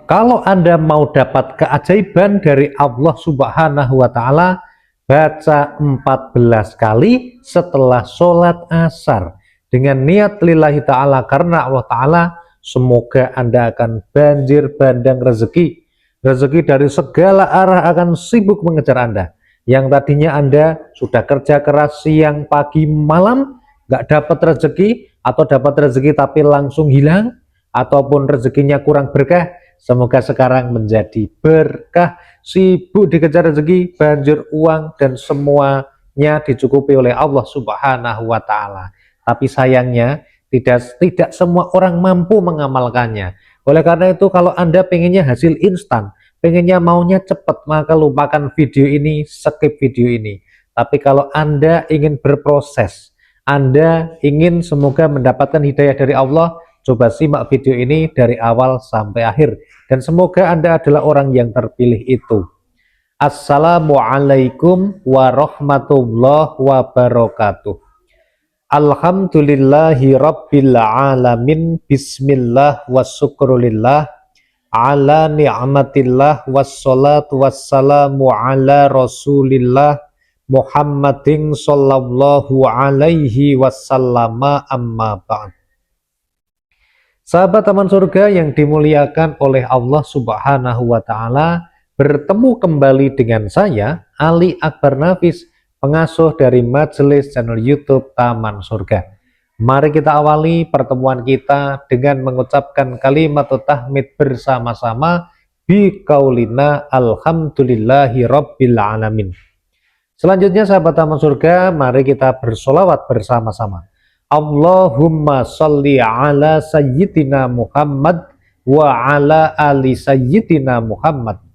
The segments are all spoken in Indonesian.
Kalau Anda mau dapat keajaiban dari Allah Subhanahu wa Ta'ala, baca 14 kali setelah sholat asar dengan niat lillahi ta'ala, karena Allah Ta'ala. Semoga Anda akan banjir bandang rezeki dari segala arah akan sibuk mengejar Anda. Yang tadinya Anda sudah kerja keras siang pagi malam nggak dapat rezeki, atau dapat rezeki tapi langsung hilang, ataupun rezekinya kurang berkah, semoga sekarang menjadi berkah, sibuk dikejar rezeki, banjir uang, dan semuanya dicukupi oleh Allah Subhanahu wa Ta'ala. Tapi sayangnya tidak semua orang mampu mengamalkannya. Oleh karena itu, kalau Anda pengennya hasil instan, pengennya maunya cepat, maka lupakan video ini, skip video ini. Tapi kalau Anda ingin berproses, Anda ingin semoga mendapatkan hidayah dari Allah, coba simak video ini dari awal sampai akhir, dan semoga Anda adalah orang yang terpilih itu. Assalamualaikum warahmatullahi wabarakatuh. Alhamdulillahi rabbil alamin. Bismillah wasyukrulillah ala ni'matillah, wassalatu wassalamu ala rasulillah Muhammadin sallallahu alaihi wasallam, amma ba'd. Sahabat taman surga yang dimuliakan oleh Allah Subhanahu wa Ta'ala, bertemu kembali dengan saya, Ali Akbar Nafis, pengasuh dari majelis channel YouTube Taman Surga. Mari kita awali pertemuan kita dengan mengucapkan kalimat tahmid bersama-sama, biqaulina alhamdulillahi rabbil alamin. Selanjutnya sahabat Taman Surga, mari kita bersolawat bersama-sama. Allahumma sholli ala sayyidina Muhammad wa ala ali sayyidina Muhammad.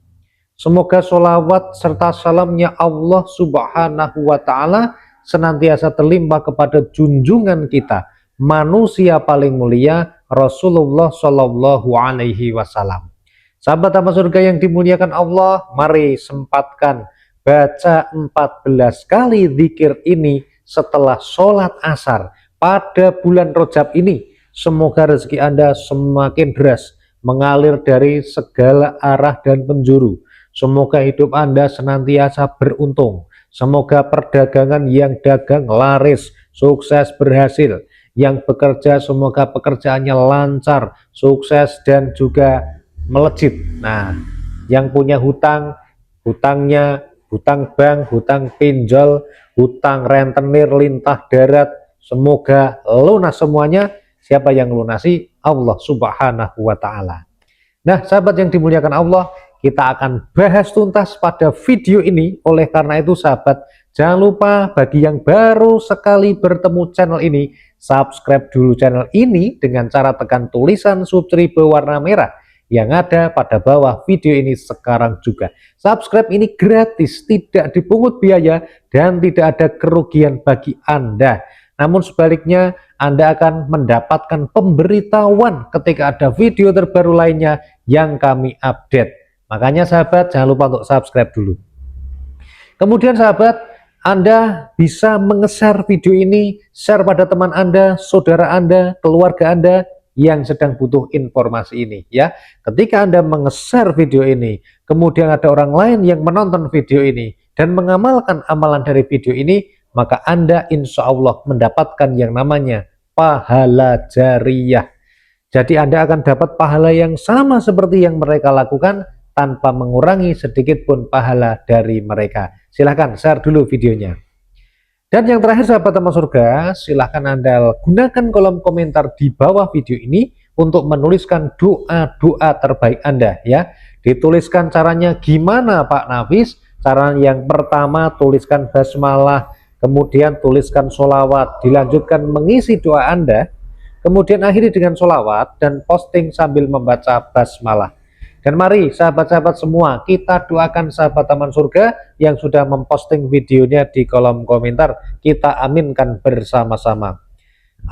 Semoga sholawat serta salamnya Allah Subhanahu wa Ta'ala senantiasa terlimpah kepada junjungan kita, manusia paling mulia, Rasulullah Shallallahu Alaihi Wasallam. Sahabat Taman Surga yang dimuliakan Allah, mari sempatkan baca 14 kali zikir ini setelah sholat asar pada bulan Rajab ini. Semoga rezeki Anda semakin deras, mengalir dari segala arah dan penjuru. Semoga hidup Anda senantiasa beruntung. Semoga perdagangan yang dagang laris, sukses, berhasil. Yang bekerja semoga pekerjaannya lancar, sukses, dan juga melejit. Nah, yang punya hutang, hutangnya hutang bank, hutang pinjol, hutang rentenir, lintah darat, semoga lunas semuanya. Siapa yang lunasi? Allah Subhanahu wa Ta'ala. Nah, sahabat yang dimuliakan Allah, kita akan bahas tuntas pada video ini. Oleh karena itu sahabat, jangan lupa bagi yang baru sekali bertemu channel ini, subscribe dulu channel ini dengan cara tekan tulisan subscribe berwarna merah yang ada pada bawah video ini sekarang juga. Subscribe ini gratis, tidak dipungut biaya, dan tidak ada kerugian bagi Anda. Namun sebaliknya, Anda akan mendapatkan pemberitahuan ketika ada video terbaru lainnya yang kami update. Makanya sahabat, jangan lupa untuk subscribe dulu. Kemudian sahabat, Anda bisa menge-share video ini, share pada teman Anda, saudara Anda, keluarga Anda yang sedang butuh informasi ini ya. Ketika Anda menge-share video ini, kemudian ada orang lain yang menonton video ini dan mengamalkan amalan dari video ini, maka Anda insya Allah mendapatkan yang namanya pahala jariyah. Jadi Anda akan dapat pahala yang sama seperti yang mereka lakukan, tanpa mengurangi sedikit pun pahala dari mereka. Silahkan share dulu videonya. Dan yang terakhir sahabat Taman Surga, silahkan Anda gunakan kolom komentar di bawah video ini untuk menuliskan doa-doa terbaik Anda ya. Dituliskan caranya gimana Pak Nafis. Cara yang pertama, tuliskan basmalah, kemudian tuliskan sholawat, dilanjutkan mengisi doa Anda, kemudian akhiri dengan sholawat dan posting sambil membaca basmalah. Dan mari sahabat-sahabat semua, kita doakan sahabat Taman Surga yang sudah memposting videonya di kolom komentar. Kita aminkan bersama-sama.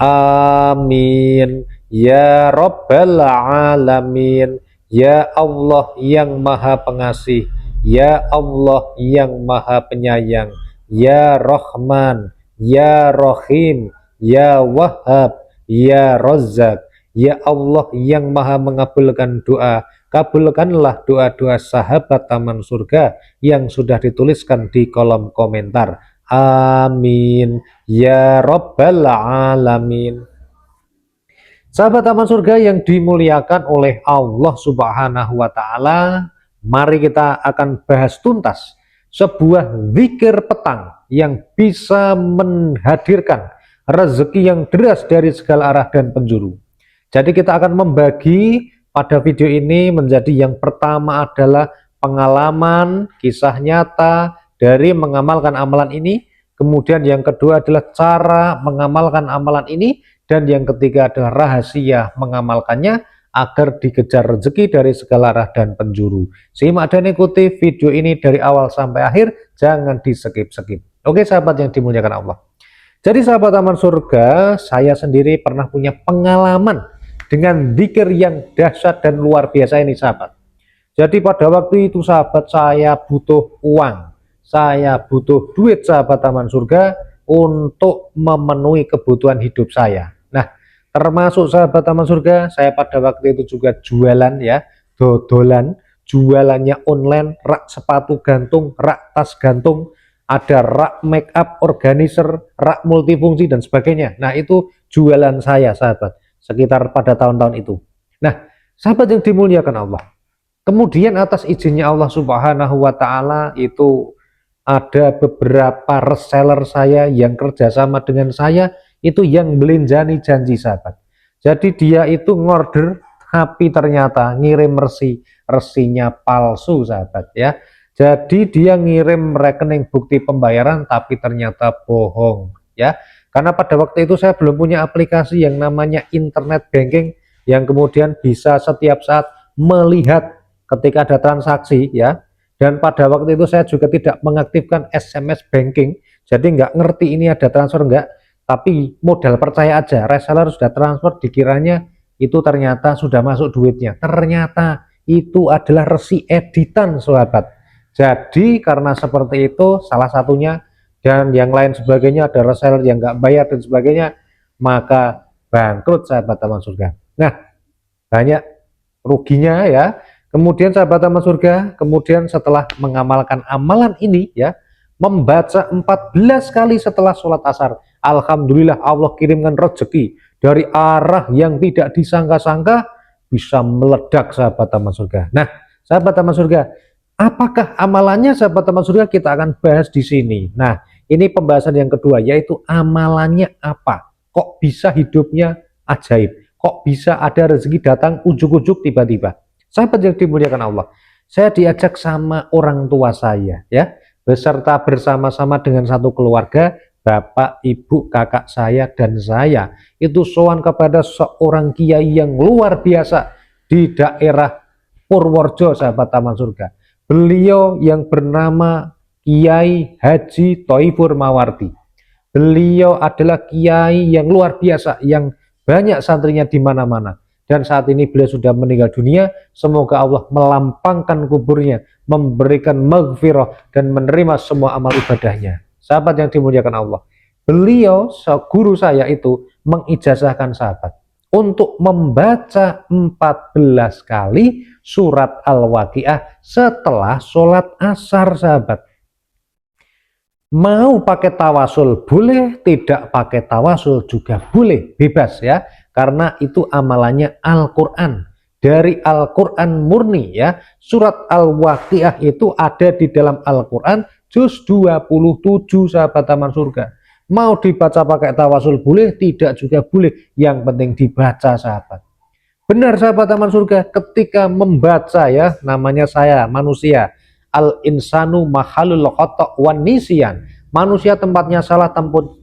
Amin ya Rabbal Alamin. Ya Allah yang Maha Pengasih, ya Allah yang Maha Penyayang, ya Rahman, ya Rahim, ya Wahhab, ya Razzaq. Ya Allah yang Maha mengabulkan doa, kabulkanlah doa-doa sahabat taman surga yang sudah dituliskan di kolom komentar. Amin ya Rabbal Alamin. Sahabat taman surga yang dimuliakan oleh Allah Subhanahu wa Ta'ala, mari kita akan bahas tuntas sebuah zikir petang yang bisa menghadirkan rezeki yang deras dari segala arah dan penjuru. Jadi kita akan membagi pada video ini menjadi yang pertama adalah pengalaman kisah nyata dari mengamalkan amalan ini, kemudian yang kedua adalah cara mengamalkan amalan ini, dan yang ketiga adalah rahasia mengamalkannya agar dikejar rezeki dari segala arah dan penjuru. Simak dan ikuti video ini dari awal sampai akhir, jangan di skip-skip. Oke sahabat yang dimuliakan Allah. Jadi sahabat taman surga, saya sendiri pernah punya pengalaman dengan zikir yang dahsyat dan luar biasa ini sahabat. Jadi pada waktu itu sahabat, saya butuh uang, saya butuh duit sahabat taman surga untuk memenuhi kebutuhan hidup saya. Nah, termasuk sahabat taman surga, saya pada waktu itu juga jualan ya, dodolan, jualannya online, rak sepatu gantung, rak tas gantung, ada rak make up organizer, rak multifungsi dan sebagainya. Nah, itu jualan saya sahabat, sekitar pada tahun-tahun itu. Nah, sahabat yang dimuliakan Allah, kemudian atas izinnya Allah Subhanahu wa Ta'ala itu ada beberapa reseller saya yang kerjasama dengan saya itu yang belinjani janji sahabat. Jadi dia itu ngorder tapi ternyata ngirim resinya palsu sahabat ya. Jadi dia ngirim rekening bukti pembayaran tapi ternyata bohong ya. Karena pada waktu itu saya belum punya aplikasi yang namanya internet banking yang kemudian bisa setiap saat melihat ketika ada transaksi ya. Dan pada waktu itu saya juga tidak mengaktifkan SMS banking, jadi nggak ngerti ini ada transfer enggak, tapi modal percaya aja, reseller sudah transfer, dikiranya itu ternyata sudah masuk duitnya, ternyata itu adalah resi editan sahabat. Jadi karena seperti itu salah satunya, dan yang lain sebagainya, ada reseller yang nggak bayar dan sebagainya, maka bangkrut sahabat taman surga. Nah, banyak ruginya ya. Kemudian sahabat taman surga, kemudian setelah mengamalkan amalan ini ya, membaca 14 kali setelah sholat asar, alhamdulillah Allah kirimkan rezeki dari arah yang tidak disangka-sangka, bisa meledak sahabat taman surga. Nah sahabat taman surga, apakah amalannya sahabat taman surga, kita akan bahas di sini. Nah ini pembahasan yang kedua, yaitu amalannya apa, kok bisa hidupnya ajaib, kok bisa ada rezeki datang ujuk-ujuk tiba-tiba. Sahabat yang dimuliakan Allah, saya diajak sama orang tua saya ya, beserta bersama-sama dengan satu keluarga, bapak, ibu, kakak saya dan saya itu sowan kepada seorang kiai yang luar biasa di daerah Purworejo sahabat taman surga. Beliau yang bernama Kiai Haji Thoifur Mawardi. Beliau adalah kiai yang luar biasa, yang banyak santrinya di mana-mana. Dan saat ini beliau sudah meninggal dunia. Semoga Allah melampangkan kuburnya, memberikan maghfirah dan menerima semua amal ibadahnya. Sahabat yang dimuliakan Allah, beliau guru saya itu mengijazahkan sahabat untuk membaca 14 kali surat Al-Waqiah setelah sholat asar sahabat. Mau pakai tawasul boleh, tidak pakai tawasul juga boleh, bebas ya, karena itu amalannya Al-Quran, dari Al-Quran murni ya. Surat Al-Waqiah itu ada di dalam Al-Quran juz 27 sahabat taman surga. Mau dibaca pakai tawasul boleh, tidak juga boleh, yang penting dibaca sahabat. Benar sahabat taman surga, ketika membaca ya, namanya saya manusia, al-insanu mahalul khata' wan nisyan, manusia tempatnya salah,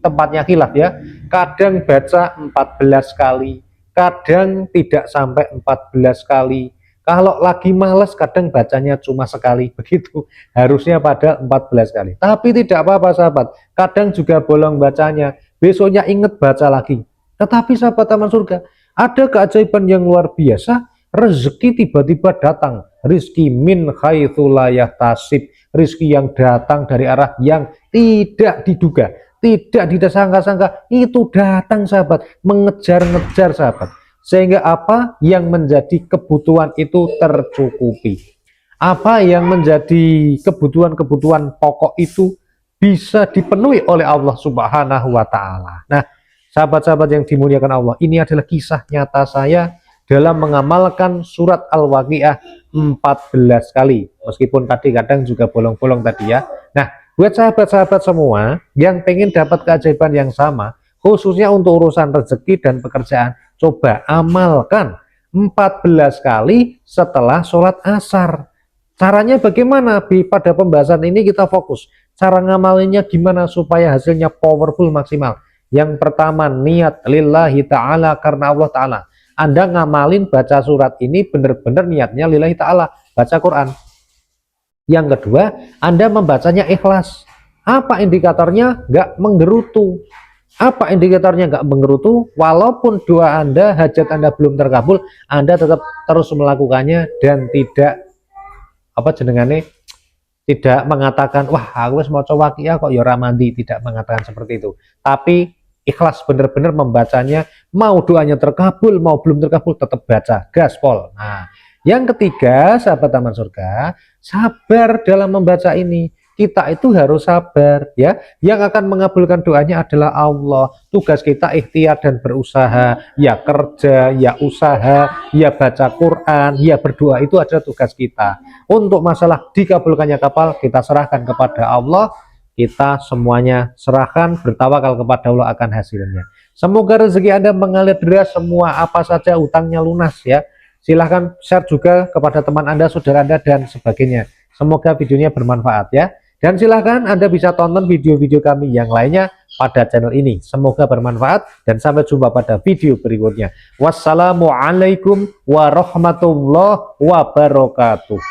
tempatnya khilaf ya. Kadang baca 14 kali, kadang tidak sampai 14 kali. Kalau lagi males kadang bacanya cuma sekali, begitu. Harusnya pada 14 kali. Tapi tidak apa-apa sahabat, kadang juga bolong bacanya, besoknya ingat baca lagi. Tetapi sahabat taman surga, ada keajaiban yang luar biasa, rezeki tiba-tiba datang, rizki min haitsu la yahtasib, rizki yang datang dari arah yang tidak diduga, tidak disangka-sangka, itu datang sahabat, mengejar-ngejar sahabat. sehingga apa yang menjadi kebutuhan itu tercukupi. Apa yang menjadi kebutuhan-kebutuhan pokok itu bisa dipenuhi oleh Allah Subhanahu wa Ta'ala. Nah, sahabat-sahabat yang dimuliakan Allah, ini adalah kisah nyata saya dalam mengamalkan surat Al-Waqiah 14 kali. Meskipun tadi kadang juga bolong-bolong tadi ya. Nah, buat sahabat-sahabat semua yang pengen dapat keajaiban yang sama, khususnya untuk urusan rezeki dan pekerjaan, coba amalkan 14 kali setelah sholat asar. Caranya bagaimana? Pada pembahasan ini kita fokus. Cara ngamalinnya gimana supaya hasilnya powerful maksimal. Yang pertama, niat lillahi ta'ala, karena Allah ta'ala. Anda ngamalin baca surat ini benar-benar niatnya lillahi ta'ala, baca Quran. Yang kedua, Anda membacanya ikhlas. Apa indikatornya? Nggak menggerutu. Apa indikatornya nggak menggerutu? Walaupun doa Anda, hajat Anda belum terkabul, Anda tetap terus melakukannya dan tidak tidak mengatakan, wah aku mau coba ya kok ya ramandi, tidak mengatakan seperti itu. Tapi ikhlas benar-benar membacanya, mau doanya terkabul, mau belum terkabul, tetap baca, gaspol. Nah, yang ketiga, sahabat taman surga, sabar dalam membaca ini. Kita itu harus sabar ya. Yang akan mengabulkan doanya adalah Allah. Tugas kita ikhtiar dan berusaha, ya kerja, ya usaha, ya baca Quran, ya berdoa, itu adalah tugas kita. Untuk masalah dikabulkannya kapal, kita serahkan kepada Allah. Kita semuanya serahkan, bertawakal kepada Allah akan hasilnya. Semoga rezeki Anda mengalir deras, semua apa saja utangnya lunas ya. Silahkan share juga kepada teman Anda, saudara Anda, dan sebagainya. Semoga videonya bermanfaat ya. Dan silahkan Anda bisa tonton video-video kami yang lainnya pada channel ini. Semoga bermanfaat dan sampai jumpa pada video berikutnya. Wassalamualaikum warahmatullahi wabarakatuh.